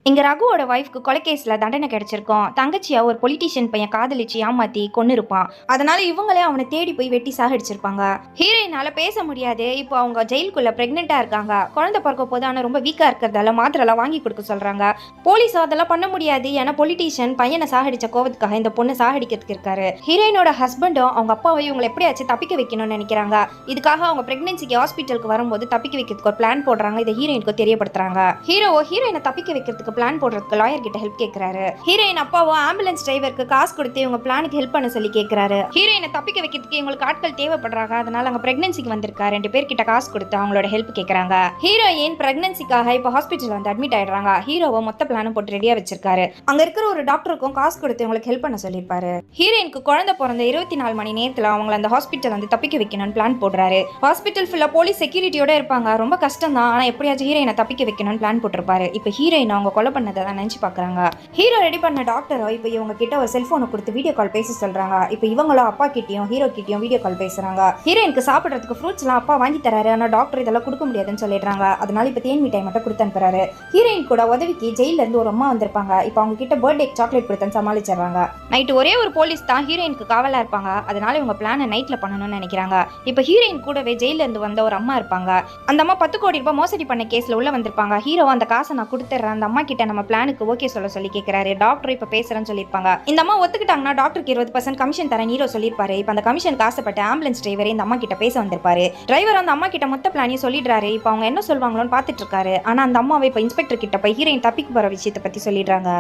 இங்க ரகுவோட ஒய்ஃப்க்கு கொலை கேஸ்ல தண்டனை கிடைச்சிருக்கும். தங்கச்சியா ஒரு பொலிட்டீஷியன் பையன் காதலிச்சு ஏமாத்தி கொன்னிருப்பான். அதனால இவங்களே அவனை தேடி போய் வெட்டி சாகடிச்சிருப்பாங்க. ஹீரோயினால பேச முடியாது. இப்போ அவங்க ஜெயிலுக்குள்ள பிரெக்னெண்டா இருக்காங்க. குழந்தை பிறக்க போது ஆனா ரொம்ப வீக்கா இருக்கிறதால மாத்திரைலாம் வாங்கி கொடுக்க சொல்றாங்க. போலீஸ் அதெல்லாம் பண்ண முடியாது. ஏன்னா பொலிட்டீஷியன் பையனை சாகடிச்ச கோவத்துக்காக இந்த பொண்ணை சாகடிக்கிறதுக்கு இருக்காரு. ஹீரோயினோட ஹஸ்பண்டும் அவங்க அப்பாவை இவங்களை எப்படியாச்சும் தப்பிக்க வைக்கணும்னு நினைக்கிறாங்க. இதுக்காக அவங்க பிரெக்னன்சிக்கு ஹாஸ்பிட்டலுக்கு வரும்போது தப்பிக்க வைக்கிறதுக்கு ஒரு பிளான் போடுறாங்க. இதை ஹீரோயினுக்கு தெரியப்படுத்துறாங்க. ஹீரோயினை தப்பிக்க வைக்கிறதுக்கு பிளான் போடுறதுக்கு லாயர் கிட்ட ஹெல்ப் கேட்கிறாரு. ஹீரோயின் அப்பாவோ ஆம்புலன்ஸ் டிரைவருக்கு காசு கொடுத்து இவங்க பிளானுக்கு ஹெல்ப் பண்ண சொல்லி கேட்கிறாரு. ஹீரோயினை தப்பிக்க வைக்கிறதுக்கு இவங்களுக்கு ஆட்கள் தேவைப்படுறாங்க. அதனால அங்க பிரெக்னன்சிக்கு வந்திருக்கா 2 பேர் கிட்ட காசு கொடுத்து அவங்களோட ஹெல்ப் கேட்கறாங்க. ஹீரோயின் பிரெக்னன்சிக்காக இப்போ ஹாஸ்பிட்டல் வந்து அட்மிட் ஆயிடுறாங்க. ஹீரோவை மொத்த பிளானும் போட்டு ரெடியா வச்சிருக்காரு. அங்க இருக்கிற ஒரு டாக்டருக்கும் காசு கொடுத்து இவங்களுக்கு ஹெல்ப் பண்ண சொல்லியிருப்பாரு. ஹீரோயினுக்கு குழந்தை பிறந்த 24 மணி நேரத்துல அவங்களை அந்த ஹாஸ்பிட்டல் வந்து தப்பிக்க வைக்கணும்னு பிளான் போடுறாரு. ஹாஸ்பிட்டல் ஃபுல்லா போலீஸ் செக்யூரிட்டியோட இருப்பாங்க. ரொம்ப கஷ்டம் தான். ஆனா எப்படியாச்சும் ஹீரோயினை தப்பிக்க வைக்கணும்னு பிளான் போட்டிருப்பாரு. இப்போ ஹீரோயின் அவங்க கொலை பண்ணதை தான் நினைச்சு பாக்குறாங்க. ஹீரோ ரெடி பண்ண டாக்டரோ இப்போ இவங்க கிட்ட ஒரு செல்போனை கொடுத்து வீடியோ கால் பேச சொல்றாங்க. இப்போ இவங்களும் அப்பா கிட்டயும் ஹீரோ கிட்டயும் வீடியோ கால் பேசுறாங்க. ஹீரோயினுக்கு சாப்பிடுறதுக்கு ஃப்ரூட்ஸ் எல்லாம் அப்பா வாங்கி தராரு. ஆனா டாக்டர் இதெல்லாம் கொடுக்க முடியாதுன்னு சொல்லிடுறாங்க. அதனால இப்போ தேன் மிட்டாய் மட்டும் கொடுத்து அனுப்புறாரு. ஹீரோயின் கூட உதவிக்கு ஜெயில இருந்து ஒரு அம்மா வந்திருப்பாங்க. இப்போ அவங்க கிட்ட பர்த்டே சாக்லேட் கொடுத்து சமாளிச்சிடுறாங்க. நைட்டு ஒரே ஒரு போலீஸ் தான் ஹீரோயினுக்கு காவலா இருப்பாங்க. அதனால இவங்க பிளானை நைட்ல பண்ணணும்னு நினைக்கிறாங்க. இப்போ ஹீரோயின் கூடவே ஜெயில இருந்து வந்த ஒரு அம்மா இருப்பாங்க. அந்த அம்மா 10 கோடி ரூபாய் மோசடி பண்ண கேஸ்ல உள்ள வந்திருப்பாங்க. ஹீரோ அந்த காசை நான் கொடுத்துறேன், அந்த அம்மா கிட்ட நம்ம பிளானுக்கு ஓகே சொல்லி கேட்கிறாரு. டாக்டர் இப்ப பேசுறேன்னு சொல்லிருப்பாங்க. இந்த அம்மா ஒத்துக்கிட்டாங்கன்னா டாக்டருக்கு 20% கமிஷன் தரேன் ஹீரோ சொல்லிருப்பாரு. இப்ப அந்த கமிஷன் ஆசைப்பட்ட ஆம்புலன்ஸ் டிரைவர் இந்த அம்மா கிட்ட பேச வந்திருப்பாரு. டிரைவர் அந்த அம்மா கிட்ட மொத்த பிளானையும் சொல்லிடுறாரு. இப்ப அவங்க என்ன சொல்வாங்களோன்னு பாத்துட்டு இருக்காரு. ஆனா அந்த அம்மாவை இப்ப இன்ஸ்பெக்டர் கிட்ட போய் ஹீரோயின் தப்பிக்கு போற விஷயத்தை பத்தி சொல்லிடுறாங்க.